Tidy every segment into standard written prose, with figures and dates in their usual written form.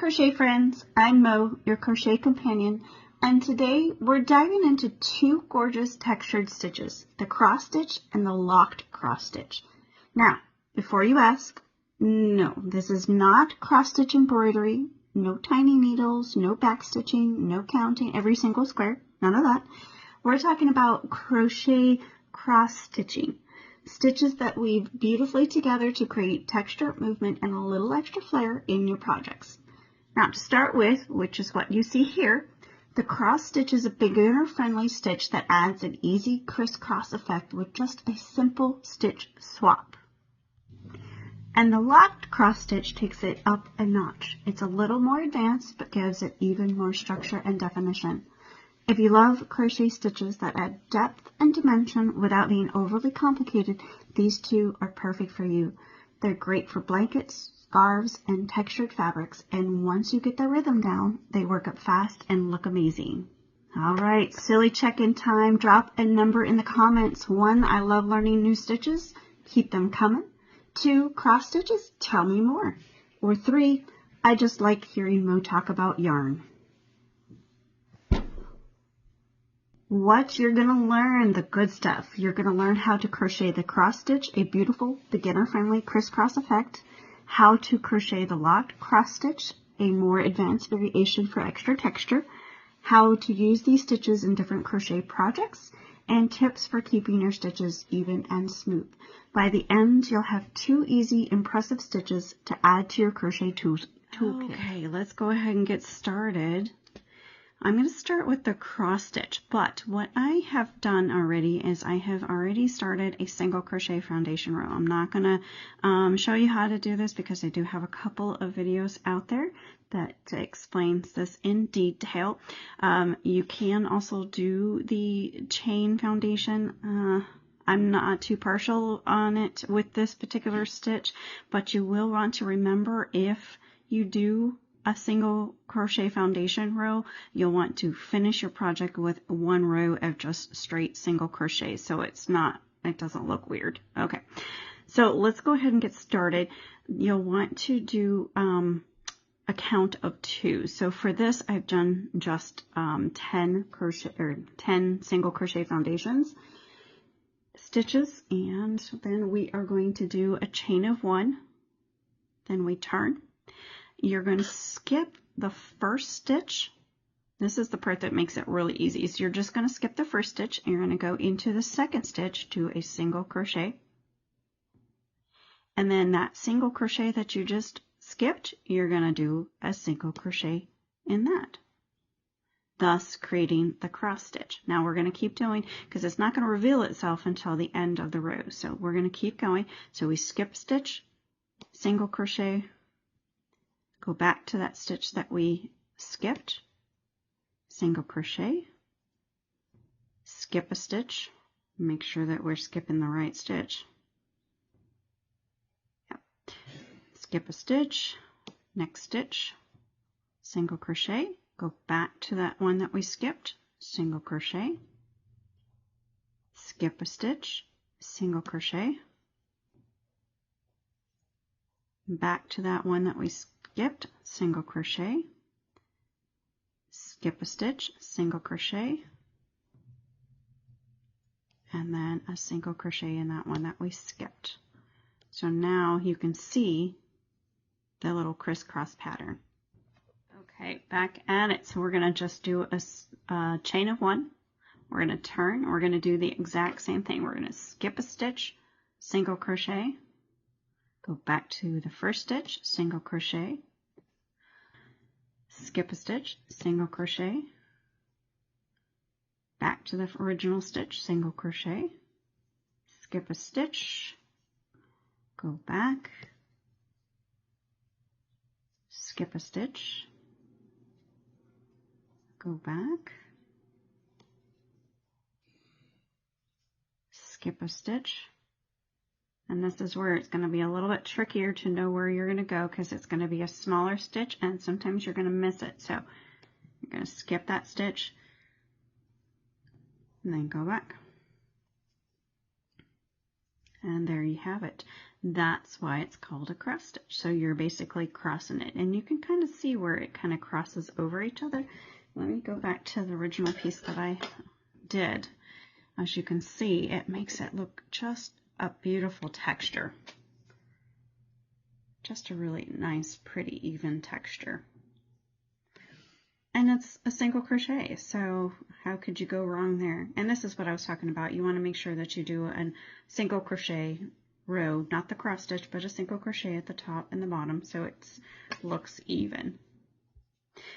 crochet friends, I'm Mo, your crochet companion, and today we're diving into two gorgeous textured stitches, the cross stitch and the locked cross stitch. Now, before you ask, no, this is not cross stitch embroidery, no tiny needles, no back stitching, no counting every single square, none of that. We're talking about crochet cross stitching. Stitches that weave beautifully together to create texture, movement, and a little extra flair in your projects. Now to start with, which is what you see here, the cross stitch is a beginner-friendly stitch that adds an easy crisscross effect with just a simple stitch swap. And the locked cross stitch takes it up a notch. It's a little more advanced, but gives it even more structure and definition. If you love crochet stitches that add depth and dimension without being overly complicated, these two are perfect for you. They're great for blankets, scarves, and textured fabrics, and once you get the rhythm down, they work up fast and look amazing. All right, silly check-in time. Drop a number in the comments. 1, I love learning new stitches. Keep them coming. 2, cross stitches, tell me more. Or 3, I just like hearing Mo talk about yarn. What you're going to learn, the good stuff. You're going to learn how to crochet the cross stitch, a beautiful beginner-friendly crisscross effect, how to crochet the locked cross stitch, a more advanced variation for extra texture, how to use these stitches in different crochet projects, and tips for keeping your stitches even and smooth. By the end, you'll have 2 easy, impressive stitches to add to your crochet toolkit. Okay, let's go ahead and get started. I'm going to start with the cross stitch, but what I have done already is I have already started a single crochet foundation row. I'm not going to show you how to do this because I do have a couple of videos out there that explains this in detail. You can also do the chain foundation. I'm not too partial on it with this particular stitch, but you will want to remember if you do a single crochet foundation row, you'll want to finish your project with 1 row of just straight single crochet so it doesn't look weird. Okay, so let's go ahead and get started. You'll want to do a count of 2. So for this, I've done just 10 single crochet foundations stitches, and then we are going to do a chain of 1, then we turn. You're going to skip the first stitch. This is the part that makes it really easy. So you're just going to skip the first stitch and you're going to go into the second stitch to a single crochet. And then that single crochet that you just skipped, you're going to do a single crochet in that, thus creating the cross stitch. Now we're going to keep doing, because it's not going to reveal itself until the end of the row. So we're going to keep going. So we skip a stitch, single crochet, go back to that stitch that we skipped, single crochet, skip a stitch, make sure that we're skipping the right stitch. Yep. Skip a stitch, next stitch, single crochet, go back to that one that we skipped, single crochet, skip a stitch, single crochet, back to that one that we skipped, single crochet, skip a stitch, single crochet, and then a single crochet in that one that we skipped. So now you can see the little crisscross pattern. Okay, back at it. So we're going to just do a chain of 1. We're going to turn. We're going to do the exact same thing. We're going to skip a stitch, single crochet, go back to the first stitch, single crochet, skip a stitch, single crochet, back to the original stitch, single crochet, skip a stitch, go back, skip a stitch, go back, skip a stitch. And this is where it's going to be a little bit trickier to know where you're going to go because it's going to be a smaller stitch and sometimes you're going to miss it. So you're going to skip that stitch and then go back. And there you have it. That's why it's called a cross stitch. So you're basically crossing it, and you can kind of see where it kind of crosses over each other. Let me go back to the original piece that I did. As you can see, it makes it look just a beautiful texture. Just a really nice, pretty, even texture. And it's a single crochet, so how could you go wrong there? And this is what I was talking about. You want to make sure that you do a single crochet row, not the cross stitch, but a single crochet at the top and the bottom, so it looks even.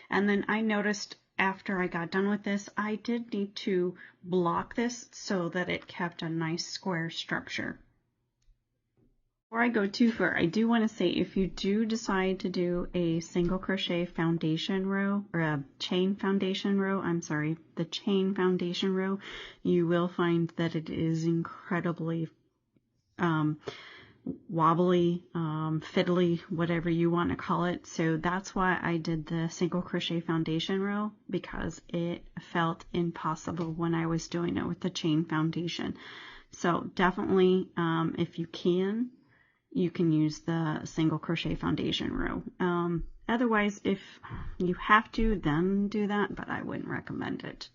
And then I noticed after I got done with this, I did need to block this so that it kept a nice square structure. Before I go too far, I do want to say if you do decide to do a single crochet foundation row, or a chain foundation row, the chain foundation row, you will find that it is incredibly wobbly, fiddly, whatever you want to call it. So that's why I did the single crochet foundation row, because it felt impossible when I was doing it with the chain foundation. So definitely, if you can use the single crochet foundation row. Otherwise, if you have to, then do that, but I wouldn't recommend it.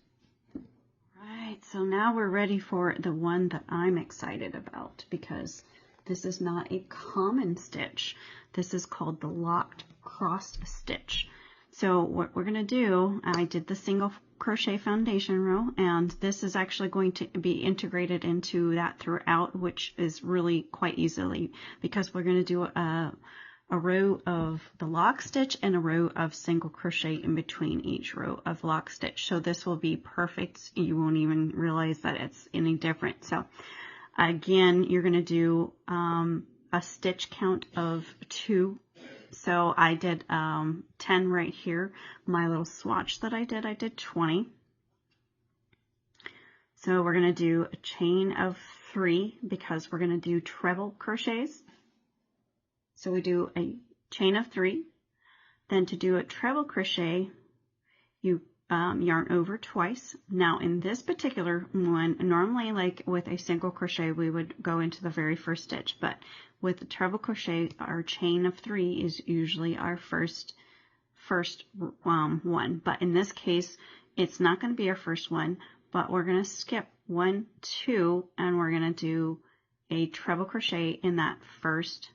Right, so now we're ready for the one that I'm excited about, because this is not a common stitch. This is called the locked cross stitch. So what we're going to do, I did the single crochet foundation row, and this is actually going to be integrated into that throughout, which is really quite easily, because we're going to do a row of the lock stitch and a row of single crochet in between each row of lock stitch. So this will be perfect. You won't even realize that it's any different. So again, you're going to do a stitch count of 2. So I did 10 right here. My little swatch that I did 20. So we're going to do a chain of 3 because we're going to do treble crochets. So we do a chain of 3. Then to do a treble crochet, you yarn over twice. Now in this particular one, normally like with a single crochet, we would go into the very first stitch, but with the treble crochet, our chain of 3 is usually our first one. But in this case, it's not going to be our first one, but we're going to skip 1, 2, and we're going to do a treble crochet in that first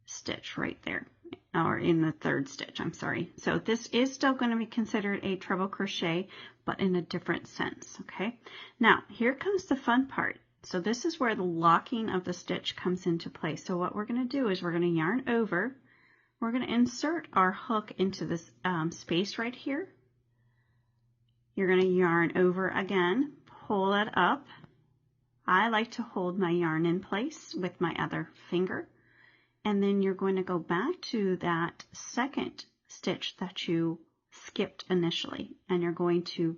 stitch right there, or in the third stitch, I'm sorry. So this is still going to be considered a treble crochet, but in a different sense, okay? Now, here comes the fun part. So this is where the locking of the stitch comes into play. So what we're going to do is we're going to yarn over. We're going to insert our hook into this space right here. You're going to yarn over again, pull it up. I like to hold my yarn in place with my other finger. And then you're going to go back to that second stitch that you skipped initially. And you're going to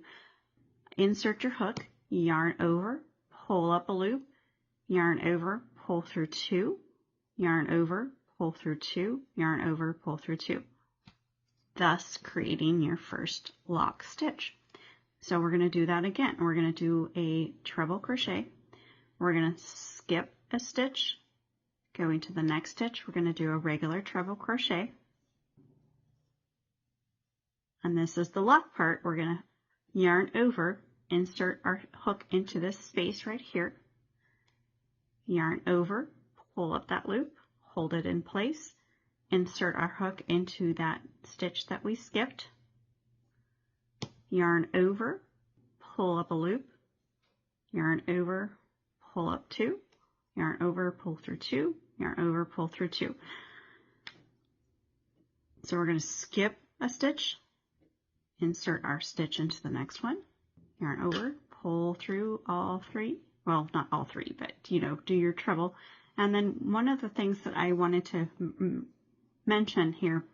insert your hook, yarn over, pull up a loop, yarn over, pull through 2, yarn over, pull through 2, yarn over, pull through 2, thus creating your first lock stitch. So we're going to do that again. We're going to do a treble crochet. We're going to skip a stitch, go into the next stitch. We're going to do a regular treble crochet. And this is the lock part. We're going to yarn over, insert our hook into this space right here, yarn over, pull up that loop, hold it in place, insert our hook into that stitch that we skipped, yarn over, pull up a loop, yarn over, pull up 2, yarn over, pull through 2, yarn over, pull through 2. So we're going to skip a stitch, insert our stitch into the next one, yarn over, pull through all 3, well, not all 3, but you know, do your treble. And then one of the things that I wanted to mention here,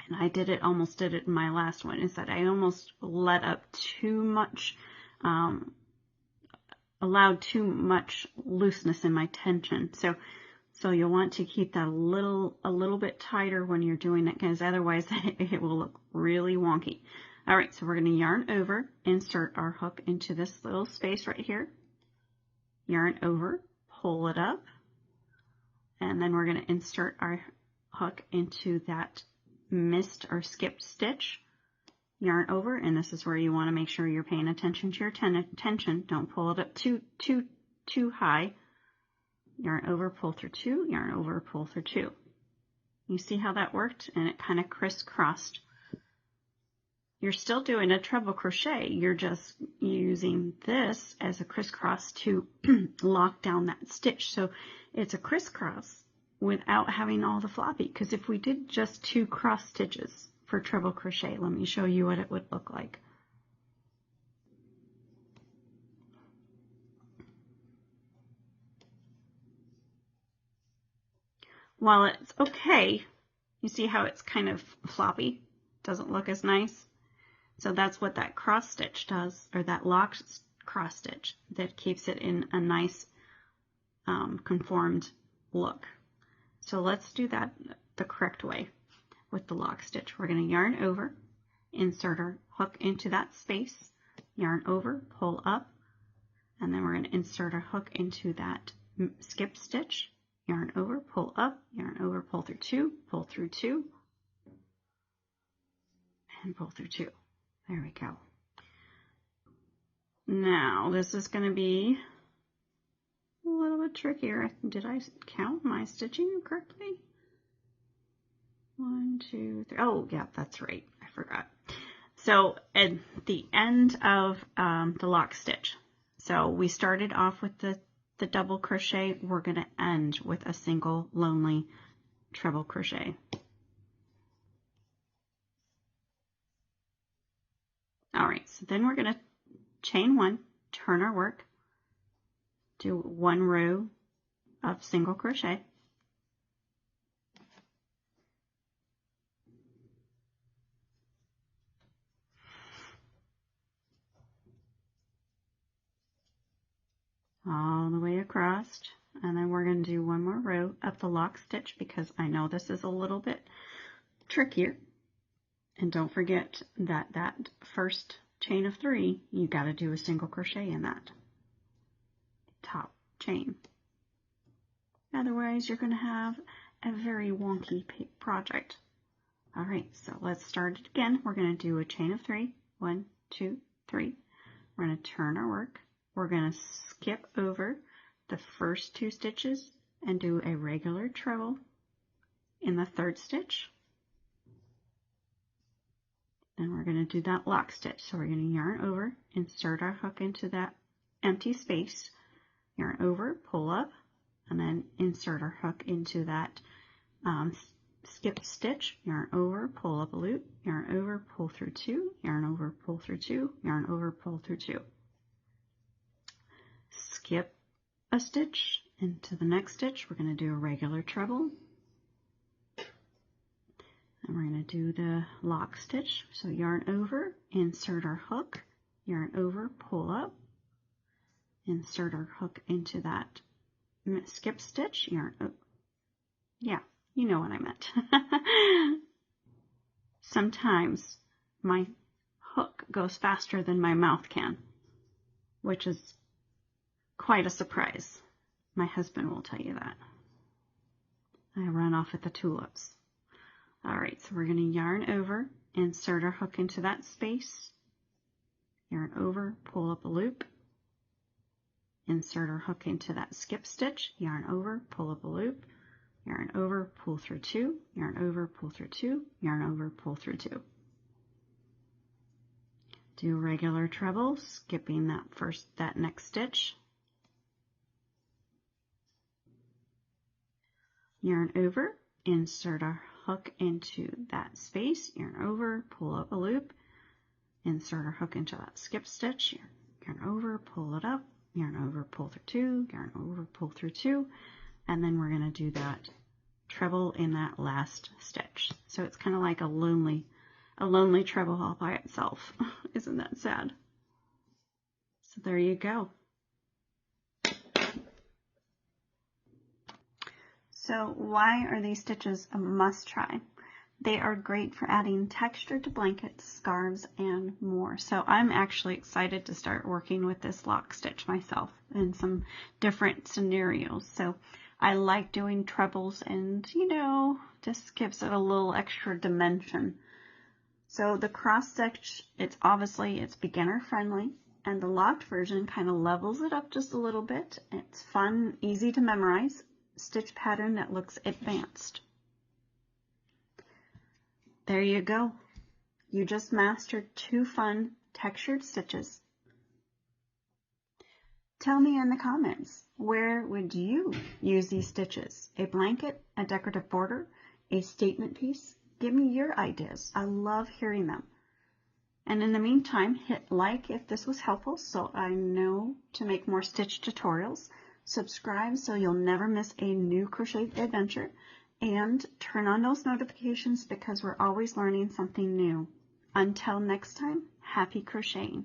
and I almost did it in my last one, is that I almost let up too much, allowed too much looseness in my tension. So you'll want to keep that a little bit tighter when you're doing it, because otherwise it will look really wonky. All right, so we're going to yarn over, insert our hook into this little space right here, yarn over, pull it up, and then we're going to insert our hook into that missed or skipped stitch, yarn over, and this is where you want to make sure you're paying attention to your tension. Don't pull it up too high. Yarn over, pull through 2, yarn over, pull through 2. You see how that worked? And it kind of crisscrossed. You're still doing a treble crochet. You're just using this as a crisscross to lock down that stitch. So it's a crisscross without having all the floppy. Because if we did just 2 cross stitches for treble crochet, let me show you what it would look like. While it's okay, you see how it's kind of floppy? Doesn't look as nice. So that's what that cross stitch does, or that locked cross stitch that keeps it in a nice conformed look. So let's do that the correct way with the lock stitch. We're going to yarn over, insert our hook into that space, yarn over, pull up, and then we're going to insert our hook into that skip stitch, yarn over, pull up, yarn over, pull through 2, pull through 2, and pull through 2. There we go. Now this is going to be a little bit trickier. Did I count my stitching correctly? 1, 2, 3. Oh, yeah, that's right. I forgot. So at the end of the lock stitch, so we started off with the double crochet. We're going to end with a single lonely treble crochet. All right, so then we're going to chain 1, turn our work, do 1 row of single crochet, all the way across, and then we're going to do 1 more row of the lock stitch because I know this is a little bit trickier. And don't forget that that first chain of 3, you got to do a single crochet in that top chain. Otherwise, you're going to have a very wonky project. All right, so let's start it again. We're going to do a chain of 3. 1, 2, 3. We're going to turn our work. We're going to skip over the first 2 stitches and do a regular treble in the 3rd stitch. Then we're going to do that lock stitch. So we're going to yarn over, insert our hook into that empty space, yarn over, pull up, and then insert our hook into that skip stitch, yarn over, pull up a loop, yarn over, pull through 2, yarn over, pull through 2, yarn over, pull through 2. Skip a stitch into the next stitch. We're going to do a regular treble. And we're going to do the lock stitch. So yarn over, insert our hook, yarn over, pull up, insert our hook into that skip stitch, yarn over. Yeah, you know what I meant. Sometimes my hook goes faster than my mouth can, which is quite a surprise. My husband will tell you that. I run off at the tulips. All right, so we're going to yarn over, insert our hook into that space, yarn over, pull up a loop, insert our hook into that skip stitch, yarn over, pull up a loop, yarn over, pull through 2, yarn over, pull through 2, yarn over, pull through 2. Do regular treble, skipping that next stitch. Yarn over, insert our hook into that space, yarn over, pull up a loop, insert our hook into that skip stitch, yarn over, pull it up, yarn over, pull through 2, yarn over, pull through 2, and then we're going to do that treble in that last stitch. So it's kind of like a lonely treble all by itself. Isn't that sad? So there you go. So why are these stitches a must try? They are great for adding texture to blankets, scarves, and more. So I'm actually excited to start working with this lock stitch myself in some different scenarios. So I like doing trebles and, you know, just gives it a little extra dimension. So the cross stitch, it's beginner friendly, and the locked version kind of levels it up just a little bit. It's fun, easy to memorize, stitch pattern that looks advanced. There you go. You just mastered 2 fun textured stitches. Tell me in the comments, where would you use these stitches? A blanket, a decorative border, a statement piece? Give me your ideas. I love hearing them. And in the meantime, hit like if this was helpful so I know to make more stitch tutorials. Subscribe so you'll never miss a new crochet adventure. And turn on those notifications because we're always learning something new. Until next time, happy crocheting.